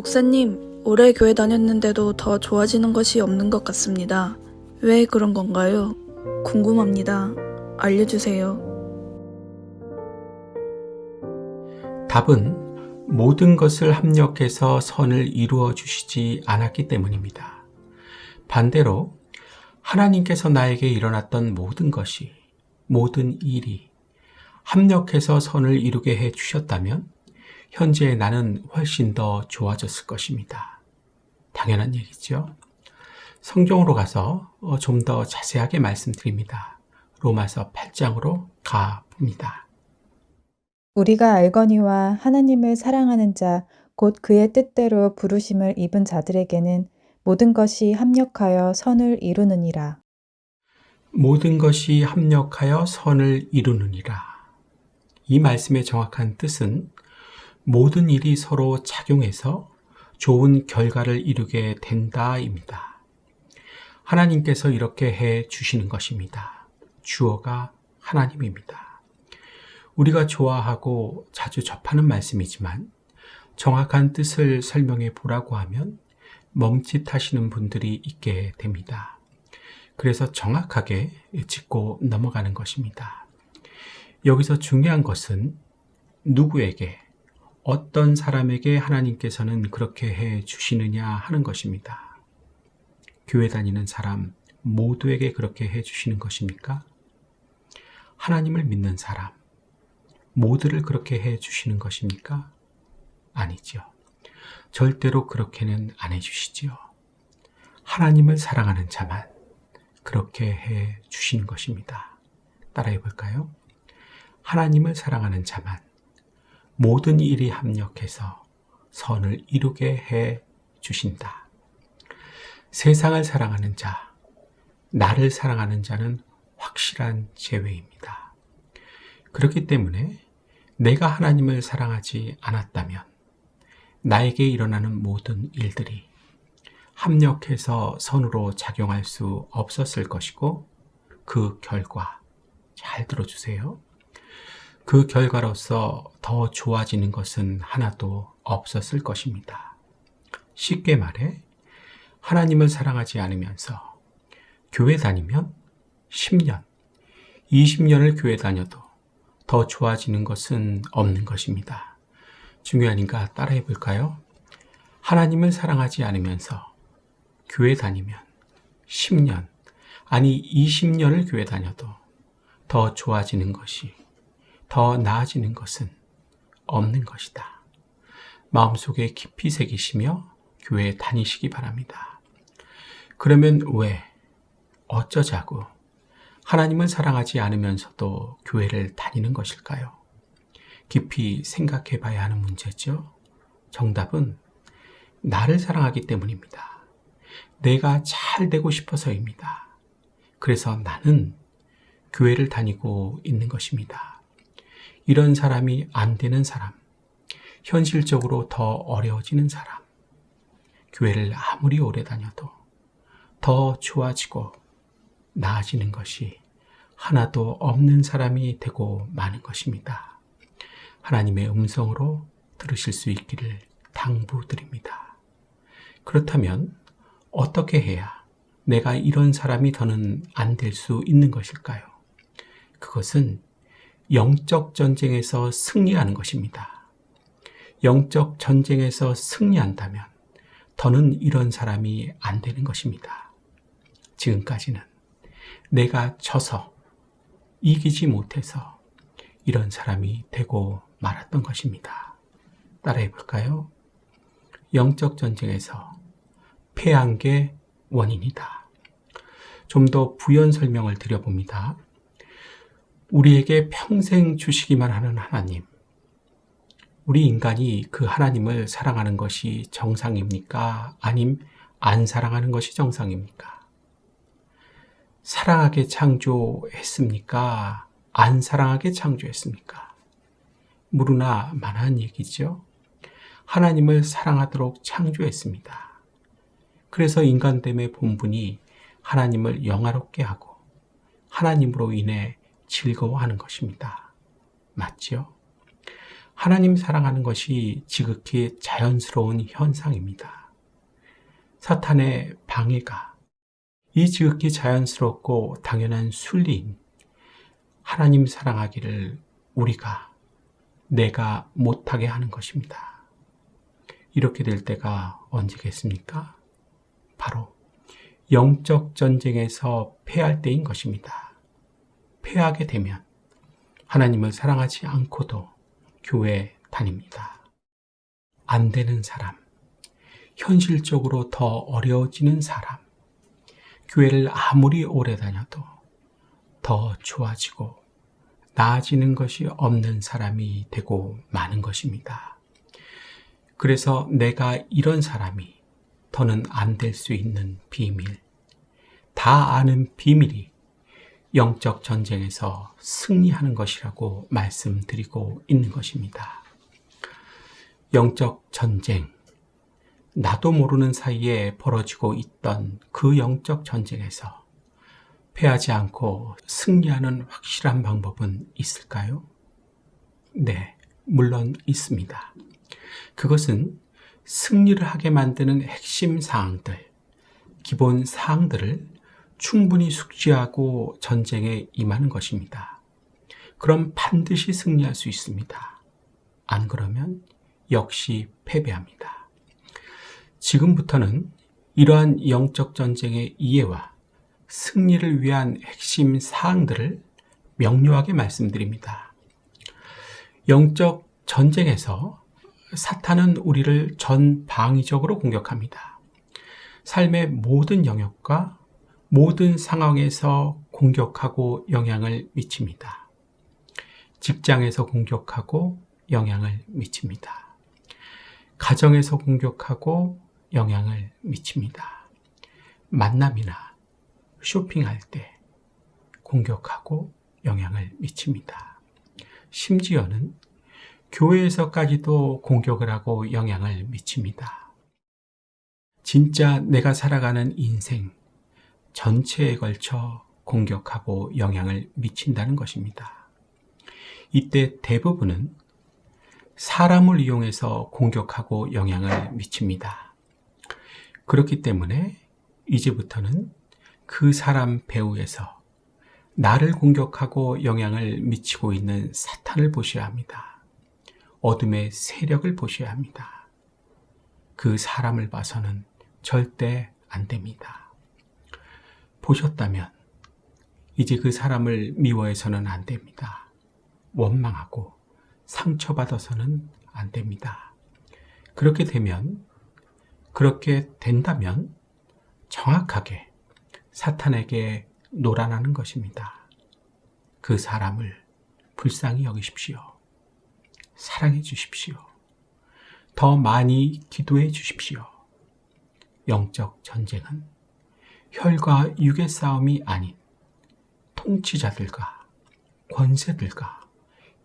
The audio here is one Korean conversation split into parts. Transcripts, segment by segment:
목사님, 오래 교회 다녔는데도 더 좋아지는 것이 없는 것 같습니다. 왜 그런 건가요? 궁금합니다. 알려주세요. 답은 모든 것을 합력해서 선을 이루어 주시지 않았기 때문입니다. 반대로 하나님께서 나에게 일어났던 모든 것이, 모든 일이 합력해서 선을 이루게 해 주셨다면 현재 나는 훨씬 더 좋아졌을 것입니다. 당연한 얘기죠. 성경으로 가서 좀 더 자세하게 말씀드립니다. 로마서 8장으로 가봅니다. 우리가 알거니와 하나님을 사랑하는 자, 곧 그의 뜻대로 부르심을 입은 자들에게는 모든 것이 합력하여 선을 이루느니라. 모든 것이 합력하여 선을 이루느니라. 이 말씀의 정확한 뜻은 모든 일이 서로 작용해서 좋은 결과를 이루게 된다입니다. 하나님께서 이렇게 해 주시는 것입니다. 주어가 하나님입니다. 우리가 좋아하고 자주 접하는 말씀이지만 정확한 뜻을 설명해 보라고 하면 멈칫하시는 분들이 있게 됩니다. 그래서 정확하게 짚고 넘어가는 것입니다. 여기서 중요한 것은 누구에게, 어떤 사람에게 하나님께서는 그렇게 해 주시느냐 하는 것입니다. 교회 다니는 사람 모두에게 그렇게 해 주시는 것입니까? 하나님을 믿는 사람 모두를 그렇게 해 주시는 것입니까? 아니죠. 절대로 그렇게는 안 해 주시지요. 하나님을 사랑하는 자만 그렇게 해 주시는 것입니다. 따라해 볼까요? 하나님을 사랑하는 자만 모든 일이 합력해서 선을 이루게 해 주신다. 세상을 사랑하는 자, 나를 사랑하는 자는 확실한 제외입니다. 그렇기 때문에 내가 하나님을 사랑하지 않았다면 나에게 일어나는 모든 일들이 합력해서 선으로 작용할 수 없었을 것이고 그 결과, 잘 들어주세요. 그 결과로서 더 좋아지는 것은 하나도 없었을 것입니다. 쉽게 말해 하나님을 사랑하지 않으면서 교회 다니면 10년, 20년을 교회 다녀도 더 좋아지는 것은 없는 것입니다. 중요하니까 따라해 볼까요? 하나님을 사랑하지 않으면서 교회 다니면 10년, 아니 20년을 교회 다녀도 더 좋아지는 것이, 더 나아지는 것은 없는 것이다. 마음속에 깊이 새기시며 교회에 다니시기 바랍니다. 그러면 왜, 어쩌자고 하나님을 사랑하지 않으면서도 교회를 다니는 것일까요? 깊이 생각해 봐야 하는 문제죠. 정답은 나를 사랑하기 때문입니다. 내가 잘 되고 싶어서입니다. 그래서 나는 교회를 다니고 있는 것입니다. 이런 사람이 안 되는 사람, 현실적으로 더 어려워지는 사람, 교회를 아무리 오래 다녀도 더 좋아지고 나아지는 것이 하나도 없는 사람이 되고 마는 것입니다. 하나님의 음성으로 들으실 수 있기를 당부드립니다. 그렇다면 어떻게 해야 내가 이런 사람이 더는 안 될 수 있는 것일까요? 그것은 영적 전쟁에서 승리하는 것입니다. 영적 전쟁에서 승리한다면 더는 이런 사람이 안 되는 것입니다. 지금까지는 내가 져서 이기지 못해서 이런 사람이 되고 말았던 것입니다. 따라해 볼까요? 영적 전쟁에서 패한 게 원인이다. 좀 더 부연 설명을 드려봅니다. 우리에게 평생 주시기만 하는 하나님, 우리 인간이 그 하나님을 사랑하는 것이 정상입니까? 아님 안 사랑하는 것이 정상입니까? 사랑하게 창조했습니까? 안 사랑하게 창조했습니까? 무르나 만한 얘기죠. 하나님을 사랑하도록 창조했습니다. 그래서 인간됨의 본분이 하나님을 영화롭게 하고 하나님으로 인해 즐거워하는 것입니다. 맞죠? 하나님 사랑하는 것이 지극히 자연스러운 현상입니다. 사탄의 방해가 이 지극히 자연스럽고 당연한 순리인 하나님 사랑하기를 내가 못하게 하는 것입니다. 이렇게 될 때가 언제겠습니까? 바로 영적 전쟁에서 패할 때인 것입니다. 패하게 되면 하나님을 사랑하지 않고도 교회 다닙니다. 안 되는 사람, 현실적으로 더 어려워지는 사람, 교회를 아무리 오래 다녀도 더 좋아지고 나아지는 것이 없는 사람이 되고 마는 것입니다. 그래서 내가 이런 사람이 더는 안 될 수 있는 비밀, 다 아는 비밀이 영적 전쟁에서 승리하는 것이라고 말씀드리고 있는 것입니다. 영적 전쟁, 나도 모르는 사이에 벌어지고 있던 그 영적 전쟁에서 패하지 않고 승리하는 확실한 방법은 있을까요? 네, 물론 있습니다. 그것은 승리를 하게 만드는 핵심 사항들, 기본 사항들을 충분히 숙지하고 전쟁에 임하는 것입니다. 그럼 반드시 승리할 수 있습니다. 안 그러면 역시 패배합니다. 지금부터는 이러한 영적 전쟁의 이해와 승리를 위한 핵심 사항들을 명료하게 말씀드립니다. 영적 전쟁에서 사탄은 우리를 전방위적으로 공격합니다. 삶의 모든 영역과 모든 상황에서 공격하고 영향을 미칩니다. 직장에서 공격하고 영향을 미칩니다. 가정에서 공격하고 영향을 미칩니다. 만남이나 쇼핑할 때 공격하고 영향을 미칩니다. 심지어는 교회에서까지도 공격을 하고 영향을 미칩니다. 진짜 내가 살아가는 인생 전체에 걸쳐 공격하고 영향을 미친다는 것입니다. 이때 대부분은 사람을 이용해서 공격하고 영향을 미칩니다. 그렇기 때문에 이제부터는 그 사람 배후에서 나를 공격하고 영향을 미치고 있는 사탄을 보셔야 합니다. 어둠의 세력을 보셔야 합니다. 그 사람을 봐서는 절대 안 됩니다. 보셨다면 이제 그 사람을 미워해서는 안 됩니다. 원망하고 상처받아서는 안 됩니다. 그렇게 된다면 정확하게 사탄에게 놀아나는 것입니다. 그 사람을 불쌍히 여기십시오. 사랑해 주십시오. 더 많이 기도해 주십시오. 영적 전쟁은 혈과 육의 싸움이 아닌 통치자들과 권세들과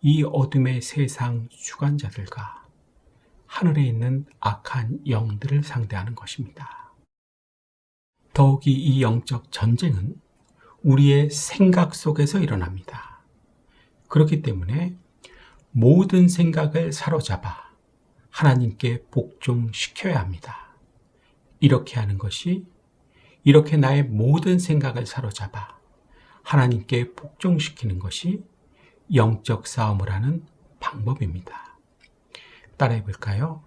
이 어둠의 세상 주관자들과 하늘에 있는 악한 영들을 상대하는 것입니다. 더욱이 이 영적 전쟁은 우리의 생각 속에서 일어납니다. 그렇기 때문에 모든 생각을 사로잡아 하나님께 복종시켜야 합니다. 이렇게 하는 것이, 이렇게 나의 모든 생각을 사로잡아 하나님께 복종시키는 것이 영적 싸움을 하는 방법입니다. 따라해 볼까요?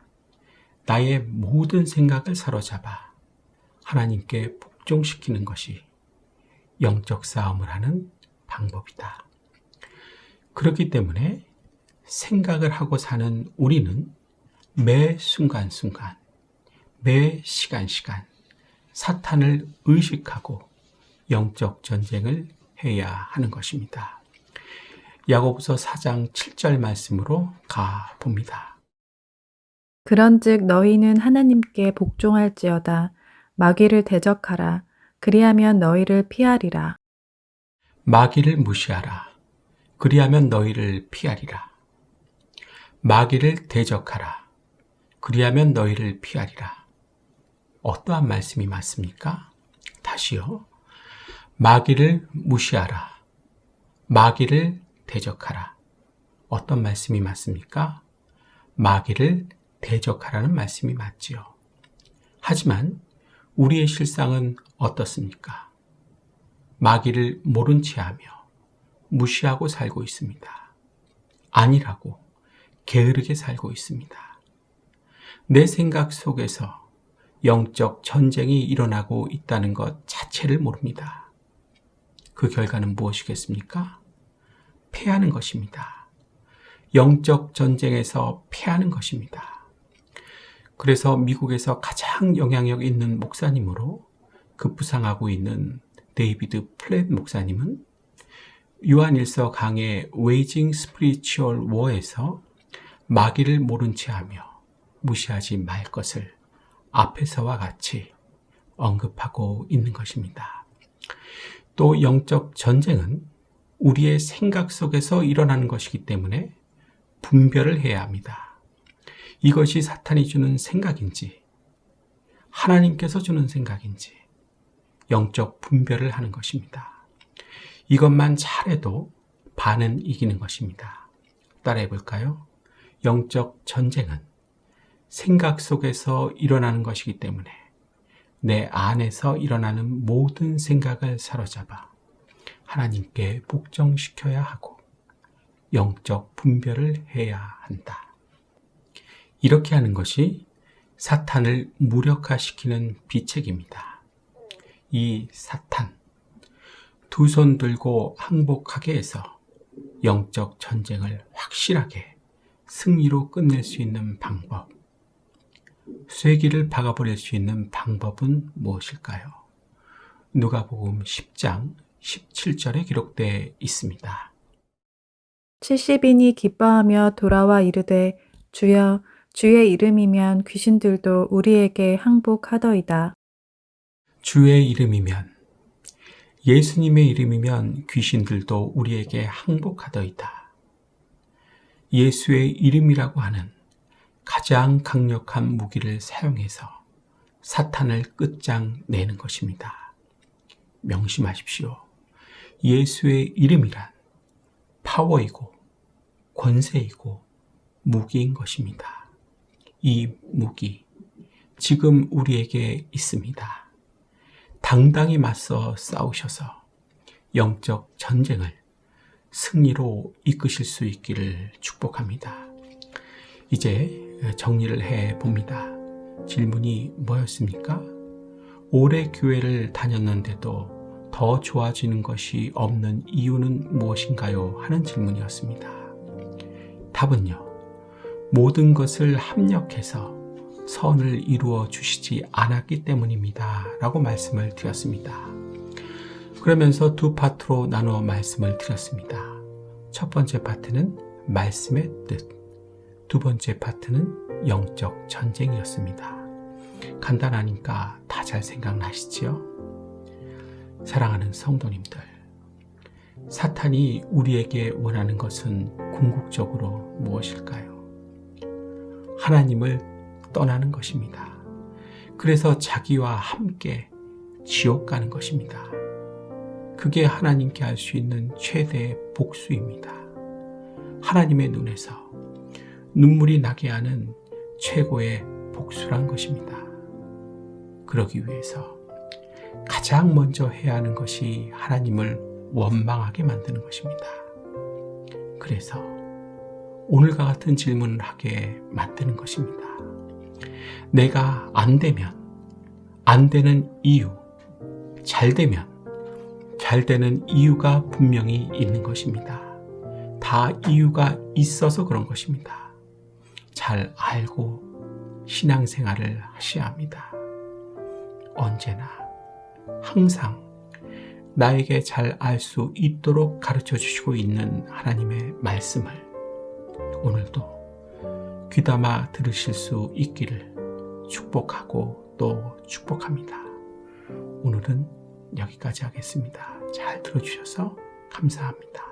나의 모든 생각을 사로잡아 하나님께 복종시키는 것이 영적 싸움을 하는 방법이다. 그렇기 때문에 생각을 하고 사는 우리는 매 순간순간, 매 시간시간 사탄을 의식하고 영적 전쟁을 해야 하는 것입니다. 야고보서 4장 7절 말씀으로 가봅니다. 그런즉 너희는 하나님께 복종할지어다. 마귀를 대적하라. 그리하면 너희를 피하리라. 마귀를 무시하라. 그리하면 너희를 피하리라. 마귀를 대적하라. 그리하면 너희를 피하리라. 어떠한 말씀이 맞습니까? 다시요. 마귀를 무시하라. 마귀를 대적하라. 어떤 말씀이 맞습니까? 마귀를 대적하라는 말씀이 맞지요. 하지만 우리의 실상은 어떻습니까? 마귀를 모른 채 하며 무시하고 살고 있습니다. 아니라고 게으르게 살고 있습니다. 내 생각 속에서 영적 전쟁이 일어나고 있다는 것 자체를 모릅니다. 그 결과는 무엇이겠습니까? 패하는 것입니다. 영적 전쟁에서 패하는 것입니다. 그래서 미국에서 가장 영향력 있는 목사님으로 급부상하고 있는 데이비드 플랫 목사님은 요한일서 강의 Waging Spiritual War에서 마귀를 모른 채 하며 무시하지 말 것을 앞에서와 같이 언급하고 있는 것입니다. 또 영적 전쟁은 우리의 생각 속에서 일어나는 것이기 때문에 분별을 해야 합니다. 이것이 사탄이 주는 생각인지 하나님께서 주는 생각인지 영적 분별을 하는 것입니다. 이것만 잘해도 반은 이기는 것입니다. 따라해 볼까요? 영적 전쟁은 생각 속에서 일어나는 것이기 때문에 내 안에서 일어나는 모든 생각을 사로잡아 하나님께 복종시켜야 하고 영적 분별을 해야 한다. 이렇게 하는 것이 사탄을 무력화시키는 비책입니다. 이 사탄, 두 손 들고 항복하게 해서 영적 전쟁을 확실하게 승리로 끝낼 수 있는 방법, 쐐기를 박아버릴 수 있는 방법은 무엇일까요? 누가복음 10장 17절에 기록되어 있습니다. 70인이 기뻐하며 돌아와 이르되 주여 주의 이름이면 귀신들도 우리에게 항복하더이다. 주의 이름이면, 예수님의 이름이면 귀신들도 우리에게 항복하더이다. 예수의 이름이라고 하는 가장 강력한 무기를 사용해서 사탄을 끝장내는 것입니다. 명심하십시오. 예수의 이름이란 파워이고 권세이고 무기인 것입니다. 이 무기, 지금 우리에게 있습니다. 당당히 맞서 싸우셔서 영적 전쟁을 승리로 이끄실 수 있기를 축복합니다. 이제 정리를 해 봅니다. 질문이 뭐였습니까? 오래 교회를 다녔는데도 더 좋아지는 것이 없는 이유는 무엇인가요? 하는 질문이었습니다. 답은요, 모든 것을 합력해서 선을 이루어 주시지 않았기 때문입니다. 라고 말씀을 드렸습니다. 그러면서 두 파트로 나누어 말씀을 드렸습니다. 첫 번째 파트는 말씀의 뜻, 두 번째 파트는 영적 전쟁이었습니다. 간단하니까 다 잘 생각나시지요? 사랑하는 성도님들, 사탄이 우리에게 원하는 것은 궁극적으로 무엇일까요? 하나님을 떠나는 것입니다. 그래서 자기와 함께 지옥 가는 것입니다. 그게 하나님께 할 수 있는 최대의 복수입니다. 하나님의 눈에서 눈물이 나게 하는 최고의 복수란 것입니다. 그러기 위해서 가장 먼저 해야 하는 것이 하나님을 원망하게 만드는 것입니다. 그래서 오늘과 같은 질문을 하게 만드는 것입니다. 내가 안 되면 안 되는 이유, 잘 되면 잘 되는 이유가 분명히 있는 것입니다. 다 이유가 있어서 그런 것입니다. 잘 알고 신앙생활을 하셔야 합니다. 언제나 항상 나에게 잘 알 수 있도록 가르쳐 주시고 있는 하나님의 말씀을 오늘도 귀담아 들으실 수 있기를 축복하고 또 축복합니다. 오늘은 여기까지 하겠습니다. 잘 들어주셔서 감사합니다.